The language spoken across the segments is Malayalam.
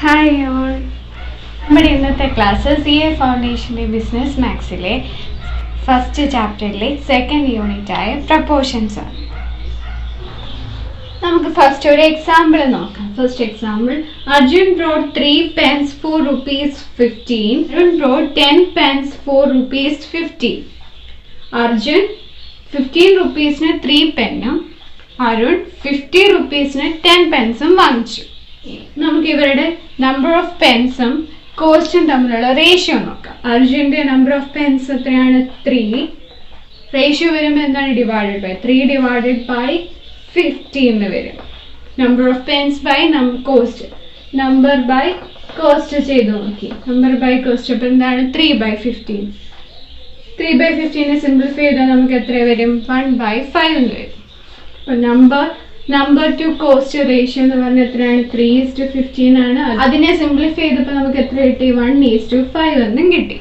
Hi all. നമ്മുടെ ഇന്നത്തെ ക്ലാസ് CA ഫൗണ്ടേഷൻ്റെ ബിസിനസ് മാത്സിലെ ഫസ്റ്റ് ചാപ്റ്ററിലെ സെക്കൻഡ് യൂണിറ്റ് ആയ പ്രപ്പോർഷൻസ് ആണ്. നമുക്ക് ഫസ്റ്റ് ഒരു എക്സാമ്പിൾ നോക്കാം. First example, Arjun brought 3 pens for ₹15. Arun brought 10 pens for ₹50. Arjun 15 rupeesന് 3 പെന്നും Arun 50 rupeesന് 10 പെൻസും വാങ്ങിച്ചു. നമുക്ക് ഇവരുടെ നമ്പർ ഓഫ് പെൻസും കോസ്റ്റും തമ്മിലുള്ള റേഷ്യോ നോക്കാം. അർജുൻ്റെ നമ്പർ ഓഫ് പെൻസ് എത്രയാണ്? 3. റേഷ്യോ വരുമ്പോൾ എന്താണ്? ഡിവൈഡഡ് ബൈ 3 ഡിവൈഡഡ് ബൈ 50 എന്ന് വരും. Number of pens by cost, number by cost ചെയ്ത് നോക്കി. നമ്പർ ബൈ കോസ്റ്റ് അപ്പോൾ എന്താണ്? 3/15. 3/15 സിംപ്ലിഫൈ ചെയ്താൽ നമുക്ക് എത്ര വരും? 1/5 എന്ന് വരും. അപ്പോൾ നമ്പർ ടു കോസ്റ്റ് റേഷ്യോ എന്ന് പറഞ്ഞാൽ എത്രയാണ്? 3:15 ആണ്. അതിനെ സിംപ്ലിഫൈ ചെയ്തപ്പോൾ നമുക്ക് എത്ര കിട്ടി? 1:5 എന്നും കിട്ടി.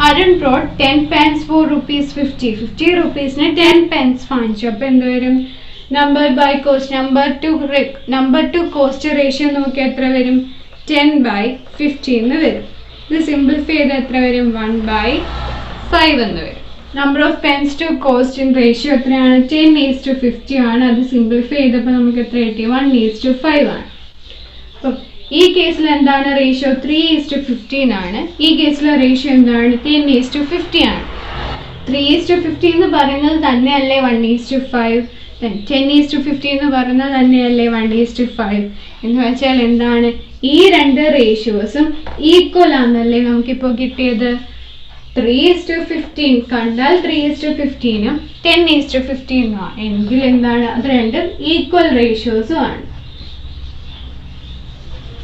Arun brought 10 pens for ₹50. 50 rupeesന് 10 pens വാങ്ങിച്ചു. അപ്പോൾ എന്ത് വരും? Number by cost, number to cost ratio നോക്കി എത്ര വരും? 10/50 എന്ന് വരും. ഇത് സിംപ്ലിഫൈ ചെയ്താൽ എത്ര വരും? 1/5 എന്ന് വരും. Number of pens to cost ratio എത്രയാണ്? 10:50 ആണ്. അത് സിംപ്ലിഫൈ ചെയ്തപ്പോൾ നമുക്ക് എത്ര കിട്ടി? 1:5 ആണ്. അപ്പം ഈ കേസിൽ എന്താണ് റേഷ്യോ? 3:15 ആണ്. ഈ കേസിലെ റേഷ്യോ എന്താണ്? 10:50 ആണ്. 3:50 എന്ന് പറയുന്നത് തന്നെയല്ലേ 1:5? 10:50 എന്ന് പറയുന്നത് തന്നെയല്ലേ 1:5? എന്ന് വെച്ചാൽ എന്താണ്? ഈ രണ്ട് റേഷ്യോസും ഈക്വൽ ആണെന്നല്ലേ നമുക്കിപ്പോൾ കിട്ടിയത്. 3:15 കണ്ടാൽ 3:15 10:15 എങ്കിൽ എന്താണ്? അത് രണ്ടും ഈക്വൽ റേഷ്യോസും ആണ്.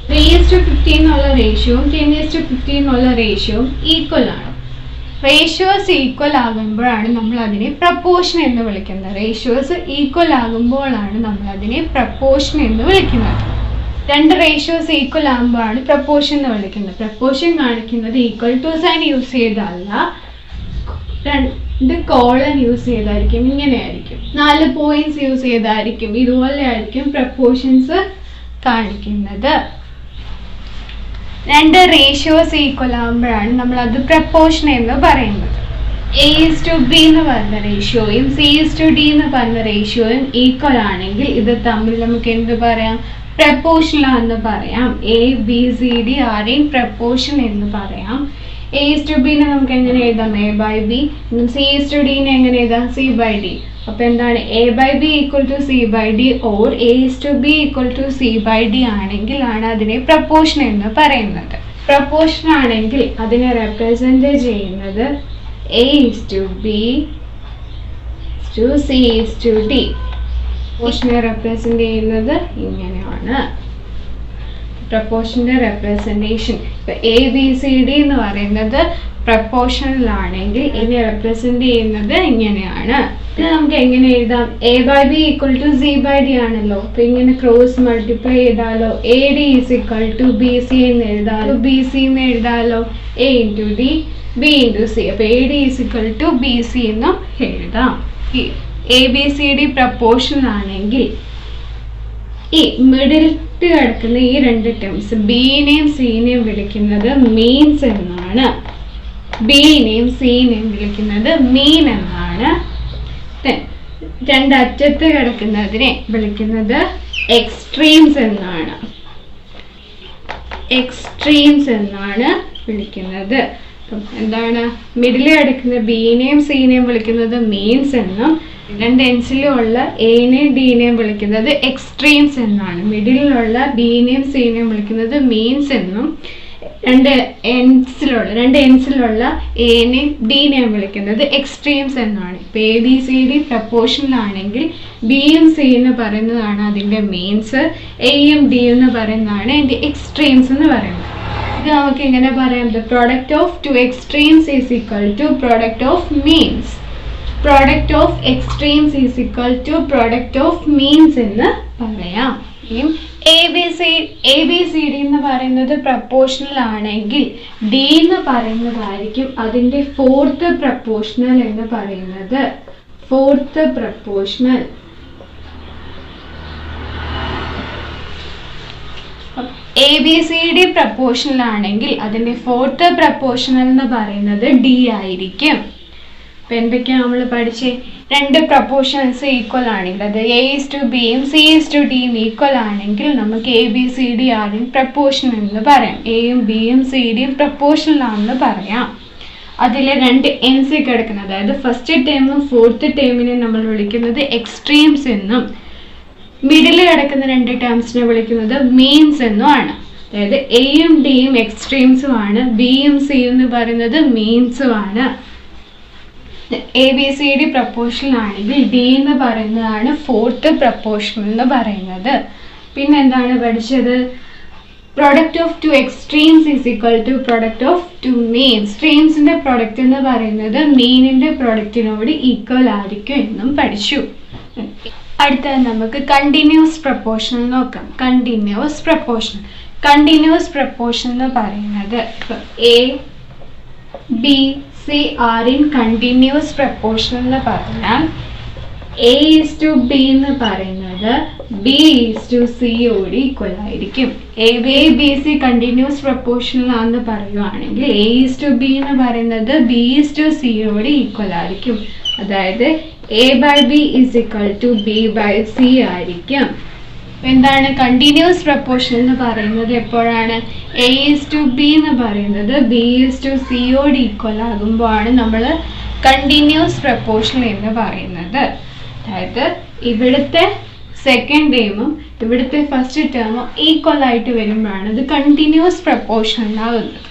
3:15 എന്നുള്ള റേഷ്യോയും 10:15 എന്നുള്ള റേഷ്യോയും ഈക്വൽ ആണ്. റേഷ്യോസ് ഈക്വൽ ആകുമ്പോഴാണ് നമ്മൾ അതിനെ പ്രപ്പോർഷൻ എന്ന് വിളിക്കുന്നത്. റേഷ്യോസ് ഈക്വൽ ആകുമ്പോഴാണ് നമ്മൾ അതിനെ പ്രപ്പോർഷൻ എന്ന് വിളിക്കുന്നത്. രണ്ട് റേഷ്യോസ് ഈക്വൽ ആകുമ്പോഴാണ് പ്രപ്പോർഷൻ എന്ന് വിളിക്കുന്നത്. പ്രപ്പോർഷൻ കാണിക്കുന്നത് ഈക്വൽ ടു സൈൻ യൂസ് ചെയ്തല്ല, 2 കോളൻ യൂസ് ചെയ്തായിരിക്കും. ഇങ്ങനെയായിരിക്കും. 4 പോയിന്റ്സ് യൂസ് ചെയ്തായിരിക്കും. ഇതുപോലെ ആയിരിക്കും പ്രപ്പോർഷൻസ് കാണിക്കുന്നത്. രണ്ട് റേഷ്യോസ് ഈക്വൽ ആകുമ്പോഴാണ് നമ്മൾ അത് പ്രപ്പോർഷൻ എന്ന് പറയുന്നത്. A:B എന്ന് പറഞ്ഞ റേഷ്യോയും C:D എന്ന് പറഞ്ഞ റേഷ്യോയും ഈക്വൽ ആണെങ്കിൽ ഇത് തമ്മിൽ നമുക്ക് എന്ത് പറയാം? പ്രപ്പോർഷണൽ എന്ന് പറയാം. ABCD ആരെയും പ്രപ്പോർഷൻ എന്ന് പറയാം. A:B നമുക്ക് എങ്ങനെ എഴുതാം? A/B. C:D എങ്ങനെ എഴുതാം? C/D. അപ്പൊ എന്താണ്? A/B = C/D or A:B = C/D ആണെങ്കിൽ ആണ് അതിനെ പ്രപ്പോർഷൻ എന്ന് പറയുന്നത്. പ്രപ്പോർഷൻ ആണെങ്കിൽ അതിനെ റെപ്രസെന്റ് ചെയ്യുന്നത് A:B C:D. പ്രപ്പോർഷനെ റെപ്രസെന്റ് ചെയ്യുന്നത് ഇങ്ങനെയാണ്. പ്രപ്പോർഷന്റെ റെപ്രസെന്റേഷൻ ഇപ്പൊ ABCD എന്ന് പറയുന്നത് പ്രപ്പോർഷണൽ ആണെങ്കിൽ ഇതിനെ റെപ്രസെന്റ് ചെയ്യുന്നത് ഇങ്ങനെയാണ്. ഇത് നമുക്ക് എങ്ങനെ എഴുതാം? A/B = C/D ആണല്ലോ. അപ്പൊ ഇങ്ങനെ ക്രോസ് മൾട്ടിപ്ലൈ ചെയ്താലോ AD = BC എന്ന് എഴുതാലോ, BC എന്ന് എഴുതാലോ, A × D B × C. അപ്പൊ AD = BC എന്നും എഴുതാം. ABCD പ്രപ്പോർഷൻ ആണെങ്കിൽ ഈ മിഡിലിട്ട് കിടക്കുന്ന ഈ രണ്ട് ടേംസ് ബിനെയും സിനെയും വിളിക്കുന്നത് മീൻസ് എന്നാണ്. ബിനെയും സിനെയും വിളിക്കുന്നത് മീൻ എന്നാണ്. രണ്ടറ്റത്ത് കിടക്കുന്നതിനെ വിളിക്കുന്നത് എക്സ്ട്രീംസ് എന്നാണ്. എക്സ്ട്രീംസ് എന്നാണ് വിളിക്കുന്നത്. എന്താണ്? മിഡിൽ കിടക്കുന്ന ബിനെയും സിനെയും വിളിക്കുന്നത് മീൻസ് എന്നും രണ്ട് എൻസിലുള്ള എനെയും ഡിനെയും വിളിക്കുന്നത് എക്സ്ട്രീംസ് എന്നാണ്. മിഡിലുള്ള ബിനെയും സിനെയും വിളിക്കുന്നത് മീൻസ് എന്നും രണ്ട് എൻസിലുള്ള എനെയും ഡിനെയും വിളിക്കുന്നത് എക്സ്ട്രീംസ് എന്നാണ്. ഇപ്പൊ ABCD പ്രപ്പോർഷണൽ ആണെങ്കിൽ ബിയും സി എന്ന് പറയുന്നതാണ് അതിന്റെ മീൻസ്, എയും ഡി എന്ന് പറയുന്നതാണ് അതിന്റെ എക്സ്ട്രീംസ് എന്ന് പറയുന്നത്. ഇത് നമുക്ക് എങ്ങനെ പറയാം? The product of two extremes is equal to product of means. Product of extremes is equal to product of means എന്ന് പറയാം. ABCD എന്ന് പറയുന്നത് പ്രപ്പോർഷണൽ ആണെങ്കിൽ D എന്ന് പറയുന്നതായിരിക്കും അതിന്റെ ഫോർത്ത് പ്രപ്പോർഷണൽ എന്ന് പറയുന്നത്. Fourth proportional A B C D proportional ആണെങ്കിൽ അതിൻ്റെ ഫോർത്ത് പ്രപ്പോർഷണൽ എന്ന് പറയുന്നത് ഡി ആയിരിക്കും. അപ്പം എന്തൊക്കെയാണ് നമ്മൾ പഠിച്ചേ? രണ്ട് പ്രപ്പോർഷണൽസ് ഈക്വൽ ആണെങ്കിൽ, അത് എ ഈസ് ടു ബിയും സി ഈസ് ടു ഡിയും ഈക്വൽ ആണെങ്കിൽ നമുക്ക് എ ബി സി ഡി ആദ്യം പ്രപ്പോർഷണൽ എന്ന് പറയാം. എയും ബിയും സി ഡിയും പ്രപ്പോർഷണൽ ആണെന്ന് പറയാം. അതിൽ രണ്ട് എൻസി കിടക്കുന്നത്, അതായത് ഫസ്റ്റ് ടേമും ഫോർത്ത് ടേമിനെ നമ്മൾ വിളിക്കുന്നത് എക്സ്ട്രീംസ് എന്നും മിഡിൽ കിടക്കുന്ന രണ്ട് ടേംസിനെ വിളിക്കുന്നത് മീൻസ് എന്നുമാണ്. അതായത് എയും ഡിയും എക്സ്ട്രീംസും ആണ്, ബിയും സിയും എന്ന് പറയുന്നത് മീൻസും ആണ്. A B C D proportional ആണെങ്കിൽ ഡി എന്ന് പറയുന്നതാണ് ഫോർത്ത് പ്രപ്പോർഷണൽ എന്ന് പറയുന്നത്. പിന്നെ എന്താണ് പഠിച്ചത്? Product of two extremes is equal to product of two mean. എക്സ്ട്രീംസിന്റെ പ്രോഡക്റ്റ് എന്ന് പറയുന്നത് മീനിന്റെ പ്രോഡക്റ്റിനോട് ഈക്വൽ ആയിരിക്കും എന്നും പഠിച്ചു. അടുത്തത് നമുക്ക് കണ്ടിന്യൂസ് പ്രപ്പോർഷൻ നോക്കാം. കണ്ടിന്യൂസ് പ്രപ്പോർഷൻ എന്ന് പറയുന്നത് A B C are in continuous proportion എന്ന് പറഞ്ഞാൽ എ ഈസ് ടു ബി എന്ന് പറയുന്നത് ബി ഈസ് ടു സിയോട് ഈക്വൽ ആയിരിക്കും. എ ബി സി കണ്ടിന്യൂസ് പ്രപ്പോർഷനിലാണെന്ന് പറയുവാണെങ്കിൽ എ ഈസ് ടു ബി എന്ന് പറയുന്നത് ബി ഈസ് ടു സിയോട് ഈക്വൽ ആയിരിക്കും. അതായത് A by B is equal to B by C ആയിരിക്കും. എന്താണ് കണ്ടിന്യൂസ് പ്രപ്പോർഷൻ എന്ന് പറയുന്നത്? എപ്പോഴാണ് എ ഈസ് ടു ബി എന്ന് പറയുന്നത് ബി ഈസ് ടു സിയോട് ഈക്വൽ ആകുമ്പോഴാണ് നമ്മൾ കണ്ടിന്യൂസ് പ്രപ്പോർഷൻ എന്ന് പറയുന്നത്. അതായത് ഇവിടുത്തെ സെക്കൻഡ് ടേമും ഇവിടുത്തെ ഫസ്റ്റ് ടേമും ഈക്വൽ ആയിട്ട് വരുമ്പോഴാണ് ഇത് കണ്ടിന്യൂസ് പ്രപ്പോർഷൻ ആകുന്നത്.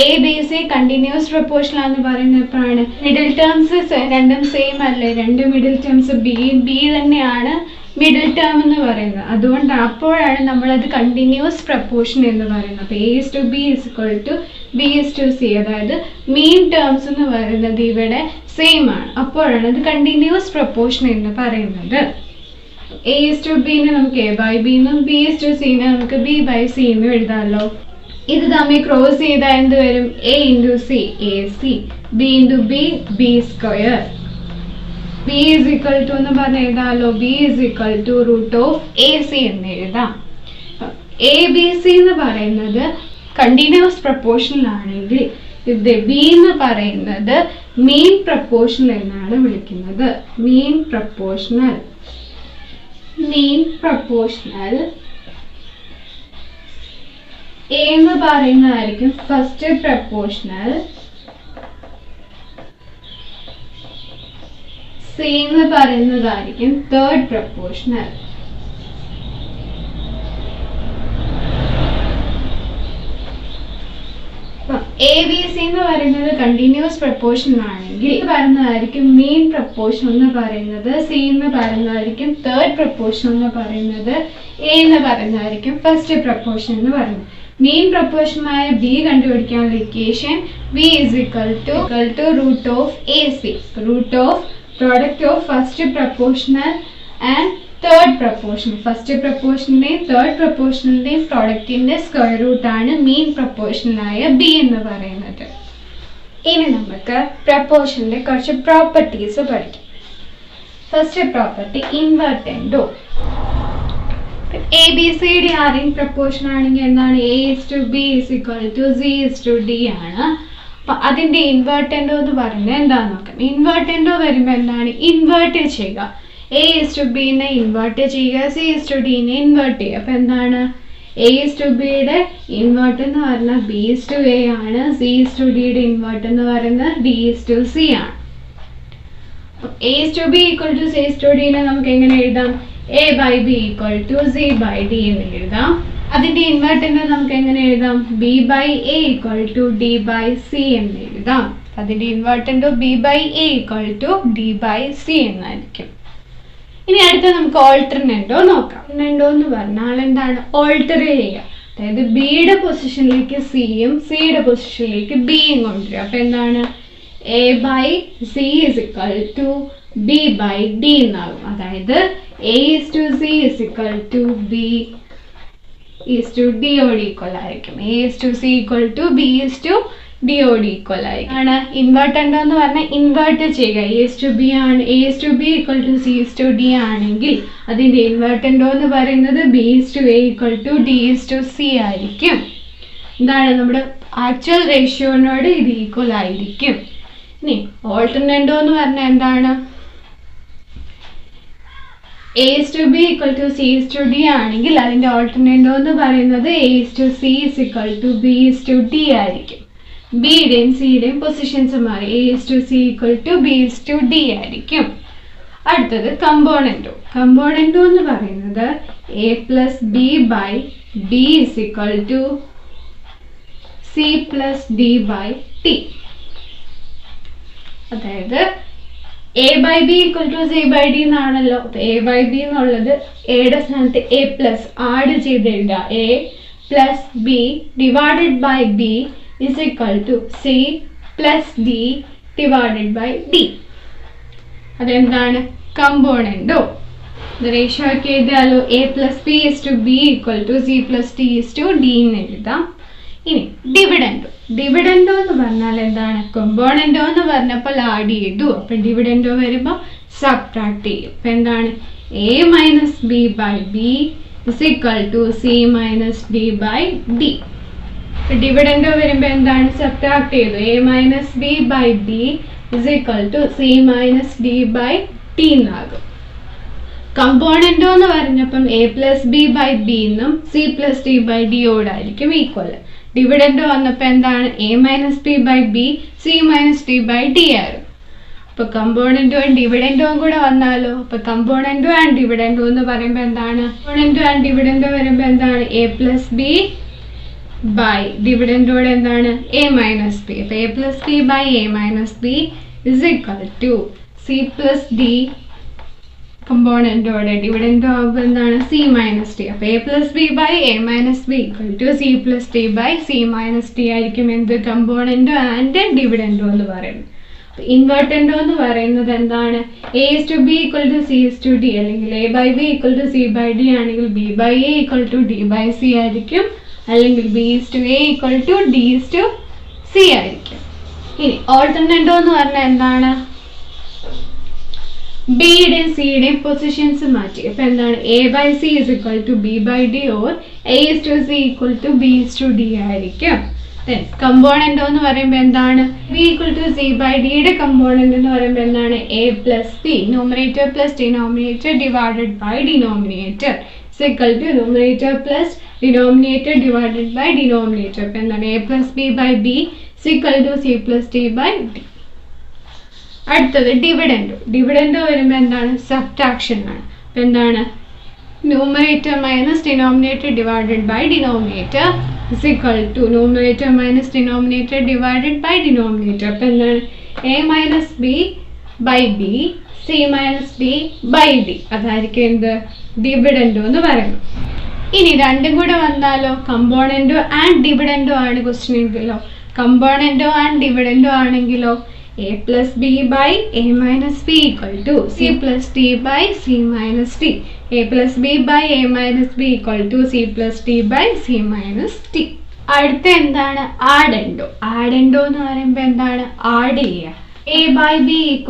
A B C continuous proportion ആണെന്ന് പറയുന്നത് എപ്പോഴാണ്? മിഡിൽ ടേംസ് രണ്ടും സെയിം അല്ലേ? രണ്ട് മിഡിൽ ടേംസ് ബി തന്നെയാണ് മിഡിൽ ടേം എന്ന് പറയുന്നത്. അതുകൊണ്ട് അപ്പോഴാണ് നമ്മളത് കണ്ടിന്യൂസ് പ്രപ്പോർഷൻ എന്ന് പറയുന്നത്. അപ്പോൾ A is to B is equal to B is to C, അതായത് മീൻ ടേംസ് എന്ന് പറയുന്നത് ഇവിടെ സെയിം ആണ്. അപ്പോഴാണ് അത് കണ്ടിന്യൂസ് പ്രപ്പോർഷൻ എന്ന് പറയുന്നത്. എ ഈസ് ടു ബിനെ നമുക്ക് എ ബൈ ബി എന്നും ബി ഈസ് ടു സിനെ നമുക്ക് ബി ബൈ സി എന്നും എഴുതാമല്ലോ. ഇത് തമ്മിൽ ക്രോസ് ചെയ്താൽ എന്ത് വരും? A into C A C, B into B B square. B is equal to എന്ന് പറഞ്ഞ് എഴുതാമല്ലോ. B is equal to root of A C എന്ന് എഴുതാം. എ ബി സി എന്ന് പറയുന്നത് കണ്ടിന്യൂസ് പ്രപ്പോർഷണൽ ആണെങ്കിൽ ഇത് ബി എന്ന് പറയുന്നത് മീൻ പ്രപ്പോർഷണൽ എന്നാണ് വിളിക്കുന്നത്. മീൻ പ്രപ്പോർഷണൽ എ എന്ന് പറയുന്നതായിരിക്കും ഫസ്റ്റ് പ്രപ്പോർഷണൽ, സി എന്ന് പറയുന്നതായിരിക്കും third proportional. A B C എന്ന് പറയുന്നത് കണ്ടിന്യൂസ് പ്രപ്പോർഷൻ ആണെങ്കിൽ പറയുന്നതായിരിക്കും മീൻ പ്രപ്പോർഷൻ എന്ന് പറയുന്നത്, സി എന്ന് പറയുന്നതായിരിക്കും തേർഡ് പ്രപ്പോർഷൻ എന്ന് പറയുന്നത്, എ എന്ന് പറയുന്നതായിരിക്കും ഫസ്റ്റ് പ്രപ്പോർഷൻ എന്ന് പറയുന്നത്. മീൻ പ്രപ്പോർഷനായ ബി കണ്ടുപിടിക്കാനുള്ള equation B is equal to root of A C, root of product of first proportional and third proportion. First പ്രപ്പോർഷനിലെയും തേർഡ് പ്രപ്പോർഷനിലെയും പ്രോഡക്റ്റിന്റെ സ്ക്വയർ റൂട്ട് ആണ് മീൻ പ്രപ്പോർഷനായ ബി എന്ന് പറയുന്നത്. ഇനി നമുക്ക് പ്രപ്പോർഷനിലെ കുറച്ച് പ്രോപ്പർട്ടീസ് പഠിക്കാം. First property invertendo. A B C D are in proportion ആണെങ്കിൽ എന്താണ്? A is to B is equal to C is to D ആണ്. അപ്പൊ അതിന്റെ ഇൻവെർട്ടൻഡോ എന്ന് പറയുന്നത് എന്താണെന്ന് നോക്കാം. ഇൻവെർട്ടൻഡോ വരുമ്പോൾ എന്താണ്? ഇൻവേർട്ട് ചെയ്യുക. എ ഈസ് ടു ബിനെ ഇൻവേർട്ട് ചെയ്യുക, സി ഈസ് ടു ഡിനെ ഇൻവേർട്ട് ചെയ്യുക. അപ്പൊ എന്താണ്? എ ഈസ് ടു ബിയുടെ ഇൻവേർട്ട് എന്ന് പറഞ്ഞാൽ ബി ഈസ് ടു എ ആണ്, സി ഈസ് ടു ഡിയുടെ ഇൻവേർട്ട് എന്ന് പറയുന്നത് ഡി ഈസ് ടു സി ആണ്. A is to B equal to C is to ഡിനെ നമുക്ക് എങ്ങനെ എഴുതാം? A by B equal to C by D എന്ന് എഴുതാം. അതിന്റെ ഇൻവേർട്ടിനെ നമുക്ക് എങ്ങനെ എഴുതാം? B by A equal to D by C എന്ന് എഴുതാം. അതിന്റെ invertendo B by A equal to D by C എന്നായിരിക്കും. ഇനി അടുത്ത നമുക്ക് ഓൾട്ടർനെൻഡോ നോക്കാം. ഓൾട്ടർനെൻഡോ എന്ന് പറഞ്ഞാൽ എന്താണ്? ഓൾട്ടർ ചെയ്യുക. അതായത് ബിയുടെ പൊസിഷനിലേക്ക് സിയും സിയുടെ പൊസിഷനിലേക്ക് ബിയും കൊണ്ടുവരിക. അപ്പൊ എന്താണ്? A by C is equal to B by D എന്നാകും. അതായത് A is to C is equal to B is to ഡിയോട് ഈക്വൽ ആയിരിക്കും. A is to C equal to B is to ഡിയോട് ഈക്വൽ ആയിരിക്കും. ആണ് ഇൻവേർട്ടൻ്റ് എന്ന് പറഞ്ഞാൽ ഇൻവേർട്ട് ചെയ്യുക. A/B ആണ്. A/B ഈക്വൽ ടു C/D ആണെങ്കിൽ അതിൻ്റെ ഇൻവേർട്ടൻ്റ് എന്ന് പറയുന്നത് B/A = D/C ആയിരിക്കും. എന്താണ് നമ്മുടെ ആക്ച്വൽ റേഷ്യോനോട് ഇത് ഈക്വൽ ആയിരിക്കും. ഇനി ഓൾട്ടർനേറ്റോ എന്ന് പറഞ്ഞാൽ എന്താണ്? A/B = C/D ആണെങ്കിൽ അതിൻ്റെ ഓൾട്ടർനേറ്റോ എന്ന് പറയുന്നത് A/C = B/D ആയിരിക്കും. ബിയുടെയും സിയുടെയും പൊസിഷൻസ് മാറി. A/C = B/D ആയിരിക്കും. അടുത്തത് കമ്പോണൻറ്റോ. കമ്പോണൻറ്റോ എന്ന് പറയുന്നത് A+B/B = C+D/T. അതായത് A/B = C/D എന്നാണല്ലോ. A/B എന്നുള്ളത് എയുടെ സ്ഥാനത്ത് A+ ആഡ് ചെയ്ത് എഴുതുക. A+B divided by B = C+D/D. അതെന്താണ്? കമ്പോണൻറ്റോ. റേഷ്യോ ഒക്കെ എഴുതിയാലോ A+B/B = C+D/D എന്ന് എഴുതാം. ഇനി ഡിവിഡൻഡോ. ഡിവിഡൻഡോ എന്ന് പറഞ്ഞാൽ എന്താണ്? കമ്പോണൻറ്റോ എന്ന് പറഞ്ഞപ്പോൾ ആഡ് ചെയ്തു. അപ്പം ഡിവിഡൻഡോ വരുമ്പോൾ സബ്ട്രാക്ട് ചെയ്യും. അപ്പം എന്താണ്? A-B/B = C-D/D. ഡിവിഡൻഡോ വരുമ്പോൾ എന്താണ്? സബ്ട്രാക്ട് ചെയ്തു. A-B/B = C-D/D എന്നാകും. കമ്പോണൻറ്റോ എന്ന് പറഞ്ഞപ്പം A+B/B എന്നും C+D/D യോടായിരിക്കും ഈക്വൽ. ഡിവിഡൻഡോ വന്നപ്പോൾ എന്താണ്? A-B/B C-D/D ആയിരുന്നു. അപ്പോൾ കമ്പോണൻറ്റോ ആൻഡ് ഡിവിഡൻഡോ കൂടെ വന്നാലോ? അപ്പോൾ കമ്പോണൻറ്റോ ആൻഡ് ഡിവിഡൻഡോ എന്ന് പറയുമ്പോൾ എന്താണ്? കമ്പോണൻറ്റോ ആൻഡ് ഡിവിഡൻഡോ വരുമ്പോൾ എന്താണ്? A+B ഡിവിഡൻഡോടെ എന്താണ്? A-B. അപ്പോൾ A+B/A-B = C+D. കമ്പോണൻറ്റോടെ ഡിവിഡൻഡോ ആകുമ്പോൾ എന്താണ്? C-D. അപ്പോൾ A+B/A-B = C+D/C-D ആയിരിക്കും എന്ത്? കമ്പോണൻറ്റോ ആൻഡ് ഡിവിഡൻഡോ എന്ന് പറയുന്നത്. ഇൻവേർട്ടൻറ്റോ എന്ന് പറയുന്നത് എന്താണ്? A/B = C/D അല്ലെങ്കിൽ A/B = C/D ആണെങ്കിൽ B/A = D/C ആയിരിക്കും. അല്ലെങ്കിൽ B/A = D/C ആയിരിക്കും. ഇനി ഓൾട്ടർനേറ്റോ എന്ന് പറഞ്ഞാൽ എന്താണ്? ബിയുടെയും സിയുടെയും പൊസിഷൻസ് മാറ്റി. അപ്പൊ എന്താണ്? A/C = B/D or A/C = B/D ആയിരിക്കും. കമ്പോണൻറ്റോ എന്ന് പറയുമ്പോൾ എന്താണ്? B = C/D കമ്പോണന്റ് എന്ന് പറയുമ്പോൾ എന്താണ്? A+B numerator plus denominator divided by denominator numerator plus denominator divided by denominator. അപ്പൊ എന്താണ്? A+B/B = C+D/D. അടുത്തത് ഡിവിഡൻഡോ. ഡിവിഡൻഡോ വരുമ്പോൾ എന്താണ്? സബ്ട്രാക്ഷൻ ആണ്. അപ്പം എന്താണ്? Numerator minus denominator divided by denominator numerator minus denominator divided by denominator. അപ്പം എന്താണ്? A-B/B C-D/D അതായിരിക്കും എന്ത്? ഡിവിഡൻഡോ എന്ന് പറയുന്നത്. ഇനി രണ്ടും കൂടെ വന്നാലോ? കമ്പോണൻറ്റോ ആൻഡ് ഡിവിഡൻഡോ ആണ് ക്വസ്റ്റ്യൻ എങ്കിലോ? കമ്പോണൻറ്റോ ആൻഡ് ഡിവിഡൻഡോ ആണെങ്കിലോ A+B/A-B = C+D/C-D. A+B/A-B = C+D/C-D. അടുത്ത എന്താണ്? ആഡൻഡോ. ആഡൻഡോ എന്ന് പറയുമ്പോൾ എന്താണ്? ആഡ് ചെയ്യുക. A/B =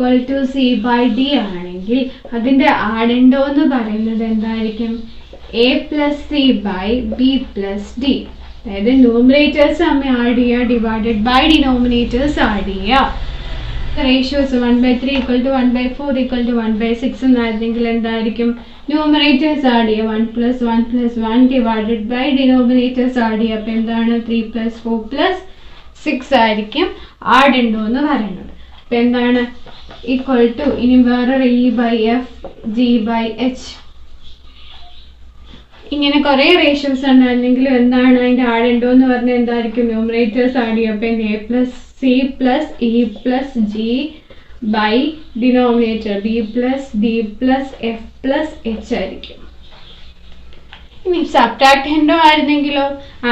C/D ആണെങ്കിൽ അതിൻ്റെ ആഡൻഡോ എന്ന് പറയുന്നത് എന്തായിരിക്കും? A+C/B+D. അതായത് ന്യൂമറേറ്റേഴ്സ് തമ്മിൽ ആഡ് ചെയ്യുക ഡിവൈഡഡ് ബൈ ഡിനോമിനേറ്റേഴ്സ് ആഡ് ചെയ്യുക. റേഷ്യോസ് 1/3 = 1/4 = 1/6 എന്നായിരുന്നെങ്കിൽ എന്തായിരിക്കും? ന്യൂമറേറ്റേഴ്സ് ആഡ് ചെയ്യുക 1 + 1 + 1 ഡിവൈഡഡ് ബൈ ഡിനോമിനേറ്റേഴ്സ് ആഡ് ചെയ്യുക. അപ്പോൾ എന്താണ്? 3 + 4 + 6 ആയിരിക്കും ആഡൻഡോ എന്ന് പറയുന്നത്. അപ്പോൾ എന്താണ്? ഈക്വൽ ടു ഇനി വേറെ E/F G/H ഇങ്ങനെ കുറേ റേഷ്യോസ് ഉണ്ടായിരുന്നെങ്കിലും എന്താണ് അതിൻ്റെ ആഡൻഡോ എന്ന് പറഞ്ഞാൽ എന്തായിരിക്കും? ന്യൂമറേറ്റേഴ്സ് ആഡ് ചെയ്യുക. അപ്പം A+C+E+G ബൈ ഡിനോമിനേറ്റർ B+D+F+H ആയിരിക്കും. ഇനി സബ്ട്രാക്റ്റൻഡോ ആയിരുന്നെങ്കിലോ?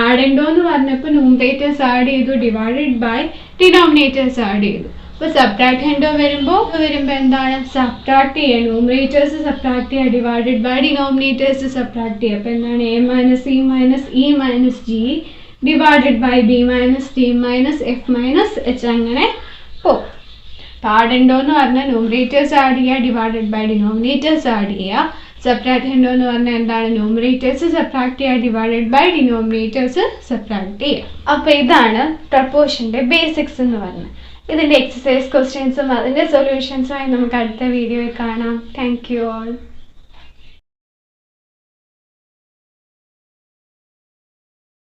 ആഡൻഡോ എന്ന് പറഞ്ഞപ്പോൾ ന്യൂമറേറ്റേഴ്സ് ആഡ് ചെയ്തു ഡിവൈഡഡ് ബൈ ഡിനോമിനേറ്റേഴ്സ് ആഡ് ചെയ്തു. അപ്പോൾ സബ്ട്രാക്റ്റൻഡോ വരുമ്പോൾ എന്താണ്? സബ്ട്രാക്ട് ചെയ്യുക. ന്യൂമറേറ്റേഴ്സ് സബ്ട്രാക്ട് ചെയ്യുക ഡിവൈഡഡ് ബൈ ഡിനോമിനേറ്റേഴ്സ് സബ്ട്രാക്ട് ചെയ്യുക. അപ്പോൾ എന്താണ്? A - C - E - G divided by B minus D minus F minus H അങ്ങനെ പോകും. ആഡ് ഉണ്ടോ എന്ന് പറഞ്ഞാൽ ന്യൂമറേറ്റേഴ്സ് ആഡ് ചെയ്യുക, ഡിവൈഡഡ് ബൈ ഡിനോമിനേറ്റേഴ്സ് ആഡ് ചെയ്യുക. സബ്ട്രാക്ട് ഉണ്ടോ എന്ന് പറഞ്ഞാൽ എന്താണ്, ന്യൂമറേറ്റേഴ്സ് സബ്ട്രാക്ട് ചെയ്യുക, ഡിവൈഡഡ് ബൈ ഡിനോമിനേറ്റേഴ്സ് സബ്ട്രാക്ട് ചെയ്യുക. അപ്പോൾ ഇതാണ് പ്രപ്പോർഷൻ്റെ ബേസിക്സ് എന്ന് പറഞ്ഞത്. ഇതിൻ്റെ എക്സസൈസ് ക്വസ്റ്റ്യൻസും അതിൻ്റെ സൊല്യൂഷൻസുമായി നമുക്ക് അടുത്ത വീഡിയോയിൽ കാണാം. Thank you all.